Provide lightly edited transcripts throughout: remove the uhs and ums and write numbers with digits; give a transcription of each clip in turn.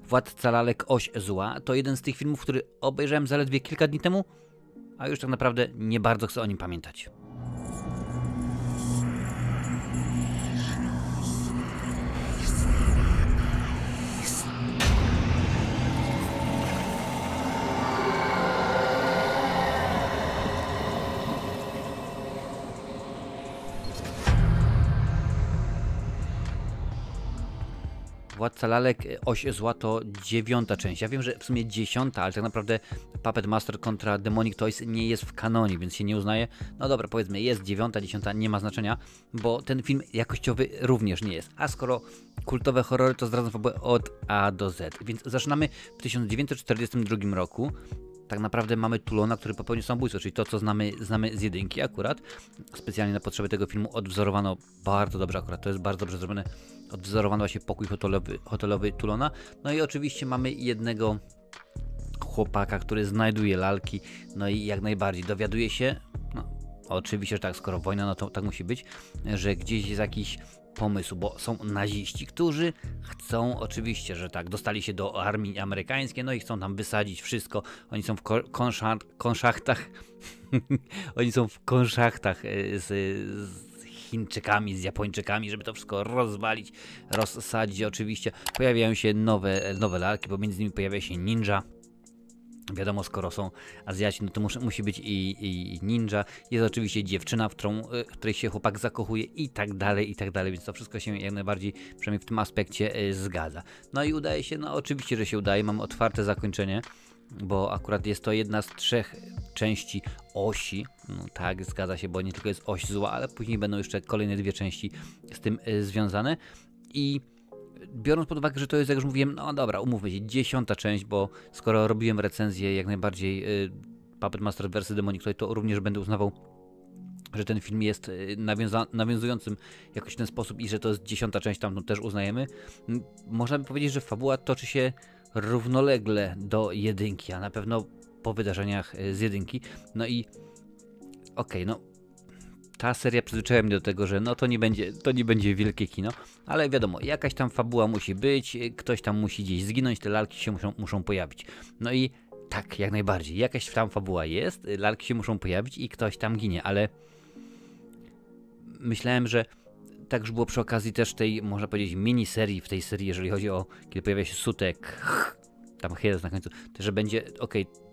Władca Lalek Oś Zła to jeden z tych filmów, który obejrzałem zaledwie kilka dni temu, a już tak naprawdę nie bardzo chcę o nim pamiętać. Władca Lalek Oś Zła to 9. część. Ja wiem, że w sumie 10, ale tak naprawdę Puppet Master kontra Demonic Toys nie jest w kanonie, więc się nie uznaje. No dobra, powiedzmy jest 9, 10, nie ma znaczenia, bo ten film jakościowy również nie jest. A skoro kultowe horrory, to zdradzam fabułę od A do Z. Więc zaczynamy w 1942 roku. Tak naprawdę mamy Tulona, który popełnił samobójstwo, czyli to, co znamy z jedynki akurat. Specjalnie na potrzeby tego filmu odwzorowano bardzo dobrze, akurat to jest bardzo dobrze zrobione. Odwzorowano właśnie pokój hotelowy Tulona. No i oczywiście mamy jednego chłopaka, który znajduje lalki, no i jak najbardziej dowiaduje się, no oczywiście, że tak, skoro wojna, no to tak musi być, że gdzieś jest jakiś pomysł, bo są naziści, którzy chcą, oczywiście, że tak, dostali się do armii amerykańskiej, no i chcą tam wysadzić wszystko. Oni są w konszachtach oni są w konszachtach z Chińczykami, z Japończykami, żeby to wszystko rozwalić, rozsadzić. Oczywiście pojawiają się nowe lalki, bo między nimi pojawia się ninja. Wiadomo, skoro są Azjaci, no to musi być i ninja. Jest oczywiście dziewczyna, w której się chłopak zakochuje i tak dalej, więc to wszystko się jak najbardziej, przynajmniej w tym aspekcie, zgadza. No i udaje się, no oczywiście, że się udaje, mamy otwarte zakończenie, bo akurat jest to jedna z 3 części osi. No tak, zgadza się, bo nie tylko jest oś zła, ale później będą jeszcze kolejne 2 części z tym związane. I biorąc pod uwagę, że to jest, jak już mówiłem, no dobra, umówmy się, 10. część, bo skoro robiłem recenzję jak najbardziej Puppet Master vs Demonic Toys, to również będę uznawał, że ten film jest nawiązującym jakoś w ten sposób i że to jest 10. część, tamtą też uznajemy. Można by powiedzieć, że fabuła toczy się równolegle do jedynki, a na pewno po wydarzeniach z jedynki. No i okej, no ta seria przyzwyczaiła mnie do tego, że no to nie będzie wielkie kino, ale wiadomo, jakaś tam fabuła musi być, ktoś tam musi gdzieś zginąć, te lalki się muszą pojawić. No i tak, jak najbardziej, jakaś tam fabuła jest, lalki się muszą pojawić i ktoś tam ginie, ale myślałem, że tak już było przy okazji też tej, można powiedzieć, miniserii w tej serii, jeżeli chodzi o, kiedy pojawia się Sutek, tam jest na końcu, to że będzie,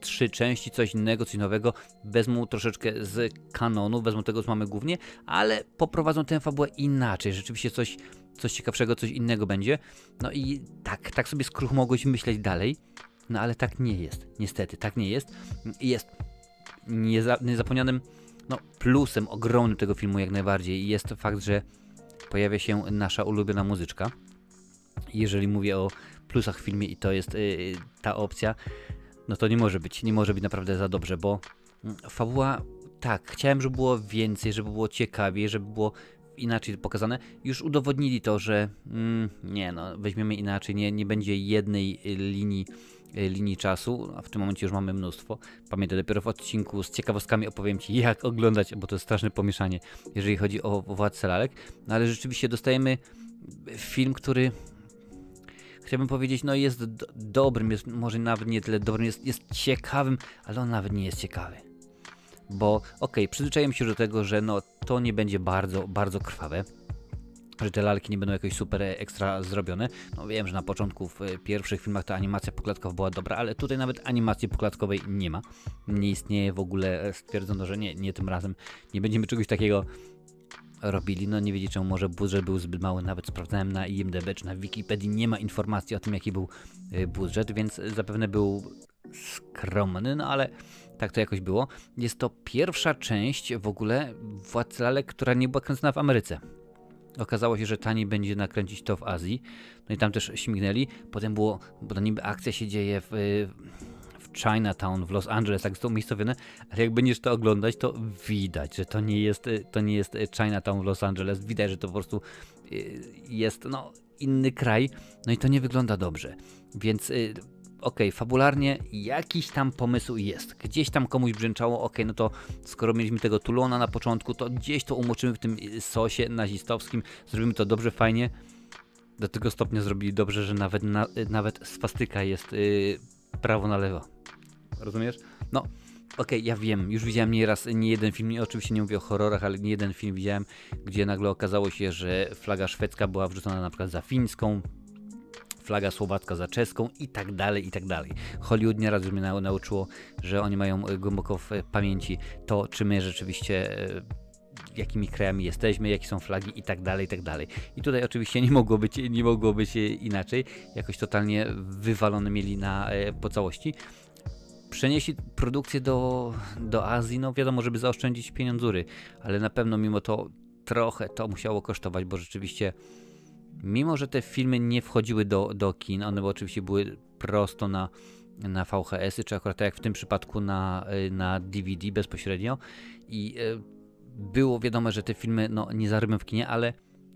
3 części, coś innego, coś nowego, wezmą troszeczkę z kanonu, wezmą tego, co mamy głównie, ale poprowadzą tę fabułę inaczej, rzeczywiście coś ciekawszego, coś innego będzie. No i tak sobie skruch mogłeś myśleć dalej, no ale tak nie jest, niestety, tak nie jest. Jest niezapomnianym, no, plusem ogromnym tego filmu jak najbardziej jest fakt, że pojawia się nasza ulubiona muzyczka. Jeżeli mówię o plusach w filmie i to jest ta opcja, no to nie może być naprawdę za dobrze, bo fabuła, tak, chciałem, żeby było więcej, żeby było ciekawiej, żeby było inaczej pokazane. Już udowodnili to, że nie no, weźmiemy inaczej, nie będzie jednej linii czasu, a w tym momencie już mamy mnóstwo. Pamiętaj, dopiero w odcinku z ciekawostkami opowiem Ci, jak oglądać, bo to jest straszne pomieszanie, jeżeli chodzi o Władcę Lalek, no ale rzeczywiście dostajemy film, który, chciałbym powiedzieć, no jest dobrym, jest może nawet nie tyle dobrym, jest ciekawym, ale on nawet nie jest ciekawy. Bo przyzwyczaiłem się do tego, że no to nie będzie bardzo, bardzo krwawe, że te lalki nie będą jakoś super ekstra zrobione. No wiem, że na początku w pierwszych filmach ta animacja poklatkowa była dobra, ale tutaj nawet animacji poklatkowej nie ma. Nie istnieje w ogóle, stwierdzono, że nie tym razem nie będziemy czegoś takiego robili. No nie wiedzieć czemu, może budżet był zbyt mały, nawet sprawdzałem na IMDb czy na Wikipedii, nie ma informacji o tym, jaki był budżet, więc zapewne był skromny, no ale tak to jakoś było. Jest to pierwsza część w ogóle Władcy Lalek, która nie była kręcona w Ameryce. Okazało się, że taniej będzie nakręcić to w Azji, no i tam też śmignęli. Potem było, bo to niby akcja się dzieje w Chinatown, w Los Angeles, tak jest to umiejscowione, ale jak będziesz to oglądać, to widać, że to nie jest Chinatown w Los Angeles, widać, że to po prostu jest no inny kraj, no i to nie wygląda dobrze, więc fabularnie jakiś tam pomysł jest, gdzieś tam komuś brzęczało, no to skoro mieliśmy tego Tulona na początku, to gdzieś to umoczymy w tym sosie nazistowskim, zrobimy to dobrze, fajnie. Do tego stopnia zrobili dobrze, że nawet swastyka jest prawo na lewo. Rozumiesz? No, okej, ja wiem, już widziałem nie jeden film, oczywiście nie mówię o horrorach, ale nie jeden film widziałem, gdzie nagle okazało się, że flaga szwedzka była wrzucona na przykład za fińską, flaga słowacka za czeską i tak dalej, i tak dalej. Hollywood nieraz już mnie nauczyło, że oni mają głęboko w pamięci to, czy my rzeczywiście jakimi krajami jesteśmy, jakie są flagi i tak dalej, i tak dalej. I tutaj oczywiście nie mogło być inaczej. Jakoś totalnie wywalone mieli po całości. Przenieśli produkcję do Azji, no wiadomo, żeby zaoszczędzić pieniądzury, ale na pewno mimo to trochę to musiało kosztować, bo rzeczywiście mimo, że te filmy nie wchodziły do kin, one oczywiście były prosto na VHS-y, czy akurat tak jak w tym przypadku na DVD bezpośrednio i było wiadomo, że te filmy no, nie zarobią w kinie, ale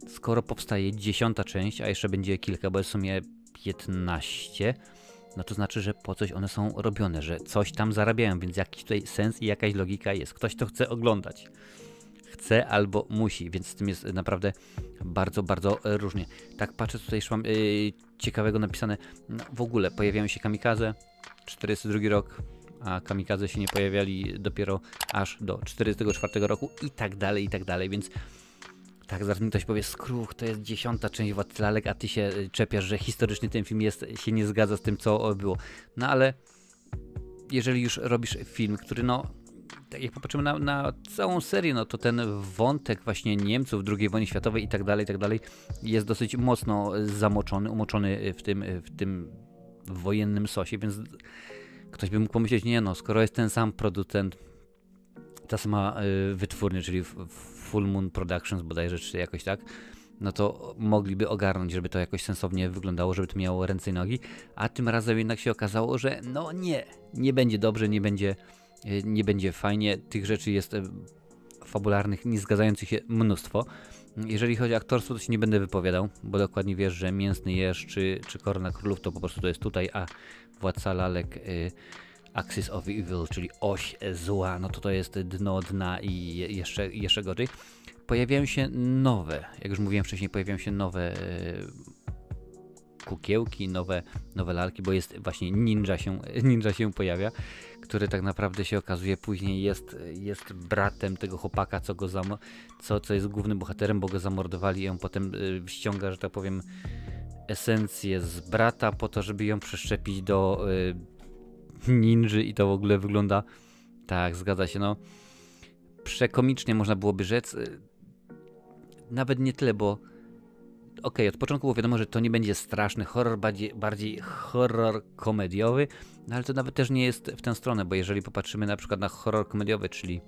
skoro powstaje 10. część, a jeszcze będzie kilka, bo jest w sumie 15, no to znaczy, że po coś one są robione, że coś tam zarabiają, więc jakiś tutaj sens i jakaś logika jest. Ktoś to chce oglądać. Chce albo musi, więc z tym jest naprawdę bardzo, bardzo różnie. Tak patrzę, tutaj już mam ciekawego napisane. No, w ogóle pojawiają się kamikaze, 42 rok, a kamikaze się nie pojawiali dopiero aż do 44 roku i tak dalej, więc tak, zaraz mi ktoś powie, skruch, to jest 10. część Władcy Lalek, a ty się czepiasz, że historycznie ten film się nie zgadza z tym, co było. No ale jeżeli już robisz film, który no, tak jak popatrzymy na całą serię, no to ten wątek właśnie Niemców, II wojny światowej i tak dalej, jest dosyć mocno umoczony w tym wojennym sosie, więc ktoś by mógł pomyśleć, nie no, skoro jest ten sam producent, ta sama wytwórnia, czyli Full Moon Productions bodajże, czy jakoś tak, no to mogliby ogarnąć, żeby to jakoś sensownie wyglądało, żeby to miało ręce i nogi, a tym razem jednak się okazało, że no nie będzie dobrze, nie będzie fajnie, tych rzeczy jest fabularnych, nie zgadzających się mnóstwo. Jeżeli chodzi o aktorstwo, to się nie będę wypowiadał, bo dokładnie wiesz, że Mięsny Jeż czy Korona Królów to po prostu to jest tutaj, a Władca Lalek Axis of Evil, czyli oś zła, no to jest dno dna i jeszcze gorzej. Pojawiają się nowe, jak już mówiłem wcześniej, pojawiają się nowe kukiełki, nowe lalki, bo jest właśnie ninja się pojawia, który tak naprawdę się okazuje później jest bratem tego chłopaka, co jest głównym bohaterem, bo go zamordowali i on potem ściąga, że tak powiem, esencję z brata po to, żeby ją przeszczepić do ninży i to w ogóle wygląda tak, zgadza się, no przekomicznie można byłoby rzec, nawet nie tyle, bo okej, od początku było wiadomo, że to nie będzie straszny horror, bardziej horror komediowy, no ale to nawet też nie jest w tę stronę, bo jeżeli popatrzymy na przykład na horror komediowy, czyli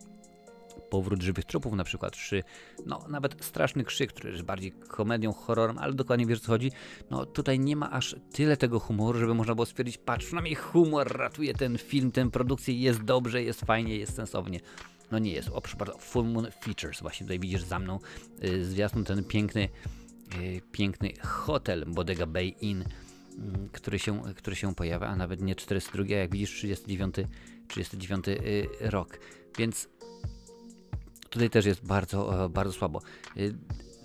Powrót żywych trupów na przykład, czy no nawet Straszny Krzyk, który jest bardziej komedią, horrorem, ale dokładnie wiesz, o co chodzi, no tutaj nie ma aż tyle tego humoru, żeby można było stwierdzić, patrz, przynajmniej humor ratuje ten film, tę produkcję, jest dobrze, jest fajnie, jest sensownie. No nie jest, proszę bardzo, Full Moon Features, właśnie tutaj widzisz za mną zwiastun, ten piękny hotel Bodega Bay Inn, który się pojawia, a nawet nie 42, jak widzisz 39 rok, więc tutaj też jest bardzo, bardzo słabo.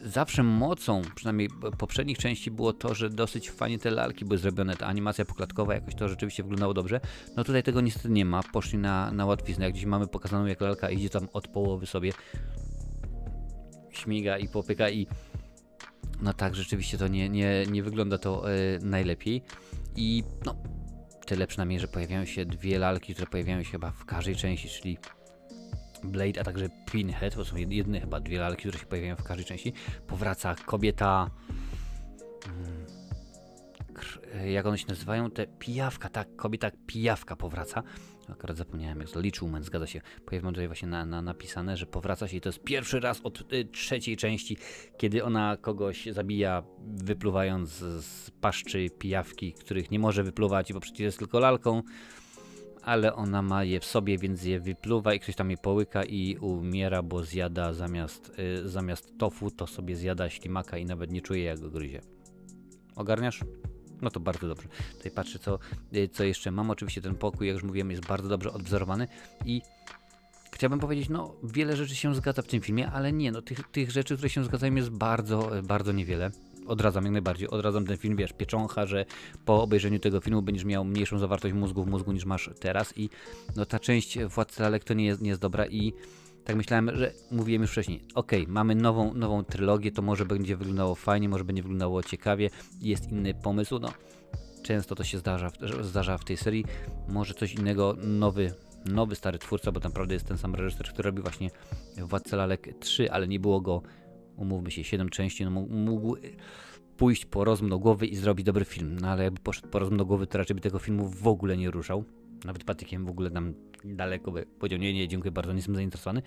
Zawsze mocą, przynajmniej poprzednich części, było to, że dosyć fajnie te lalki były zrobione, ta animacja poklatkowa, jakoś to rzeczywiście wyglądało dobrze. No tutaj tego niestety nie ma, poszli na łatwiznę, jak dziś mamy pokazaną, jak lalka idzie tam od połowy sobie, śmiga i popyka i no tak, rzeczywiście to nie wygląda to najlepiej i no tyle przynajmniej, że pojawiają się dwie lalki, które pojawiają się chyba w każdej części, czyli Blade, a także Pinhead, to są jedyne chyba dwie lalki, które się pojawiają w każdej części. Powraca kobieta, jak one się nazywają, te pijawka, tak, kobieta pijawka powraca. Akurat zapomniałem, jak to Leech Woman, zgadza się. Pojawiło tutaj właśnie napisane, że powraca się i to jest pierwszy raz od trzeciej części, kiedy ona kogoś zabija, wypluwając z paszczy pijawki, których nie może wypluwać, bo przecież jest tylko lalką, ale ona ma je w sobie, więc je wypluwa i ktoś tam je połyka i umiera, bo zjada zamiast tofu, to sobie zjada ślimaka i nawet nie czuje, jak go gryzie. Ogarniasz? No to bardzo dobrze. Tutaj patrzę, co jeszcze mam. Oczywiście ten pokój, jak już mówiłem, jest bardzo dobrze odwzorowany i chciałbym powiedzieć, no wiele rzeczy się zgadza w tym filmie, ale nie, no tych rzeczy, które się zgadzają, jest bardzo, bardzo niewiele. odradzam jak najbardziej, odradzam ten film, wiesz, pieczącha, że po obejrzeniu tego filmu będziesz miał mniejszą zawartość mózgu w mózgu niż masz teraz i no ta część Władcy Lalek to nie jest dobra i tak myślałem, że mówiłem już wcześniej, okej, mamy nową trylogię, to może będzie wyglądało fajnie, może będzie wyglądało ciekawie, jest inny pomysł, no często to się zdarza w tej serii, może coś innego, nowy stary twórca, bo naprawdę jest ten sam reżyser, który robi właśnie Władcę Lalek 3, ale nie było go, umówmy się, 7 części, no mógł pójść po rozum do głowy i zrobić dobry film, no ale jakby poszedł po rozum do głowy, to raczej by tego filmu w ogóle nie ruszał, nawet patykiem w ogóle tam daleko by powiedział, nie, dziękuję bardzo, nie jestem zainteresowany,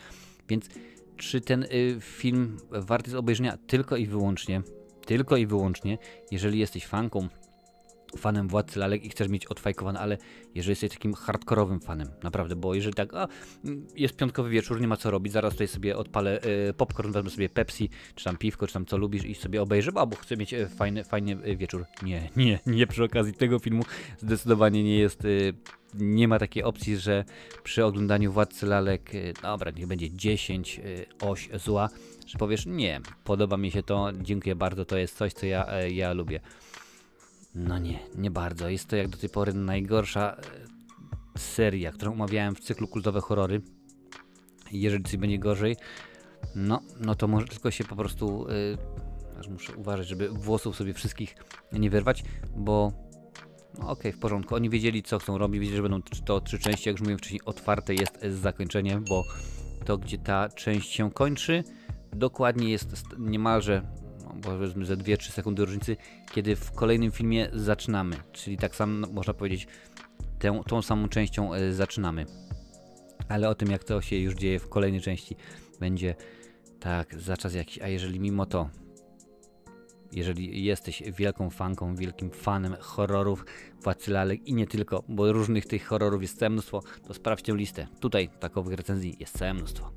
więc czy ten film wart jest obejrzenia tylko i wyłącznie, jeżeli jesteś fanem Władcy Lalek i chcesz mieć odfajkowane, ale jeżeli jesteś takim hardkorowym fanem, naprawdę, bo jeżeli tak, jest piątkowy wieczór, nie ma co robić, zaraz tutaj sobie odpalę popcorn, wezmę sobie Pepsi, czy tam piwko, czy tam co lubisz i sobie obejrzę, bo chcę mieć fajny wieczór. Nie, przy okazji tego filmu zdecydowanie nie jest, nie ma takiej opcji, że przy oglądaniu Władcy Lalek, dobra, niech będzie 10, oś zła, że powiesz, nie, podoba mi się to, dziękuję bardzo, to jest coś, co ja lubię. No nie bardzo. Jest to jak do tej pory najgorsza seria, którą omawiałem w cyklu Kultowe Horrory. Jeżeli coś będzie gorzej, no to może tylko się po prostu, aż muszę uważać, żeby włosów sobie wszystkich nie wyrwać, bo no okej, w porządku. Oni wiedzieli, co chcą robić, wiedzieli, że będą to 3 części, jak już mówiłem wcześniej, otwarte jest zakończenie, bo to, gdzie ta część się kończy, dokładnie jest niemalże, powiedzmy ze 2-3 sekundy różnicy, kiedy w kolejnym filmie zaczynamy. Czyli tak samo można powiedzieć, tą samą częścią zaczynamy. Ale o tym, jak to się już dzieje w kolejnej części, będzie tak za czas jakiś. A jeżeli mimo to, jeżeli jesteś wielką fanką, wielkim fanem horrorów, Władcy Lalek i nie tylko, bo różnych tych horrorów jest całe mnóstwo, to sprawdź tę listę. Tutaj takowych recenzji jest całe mnóstwo.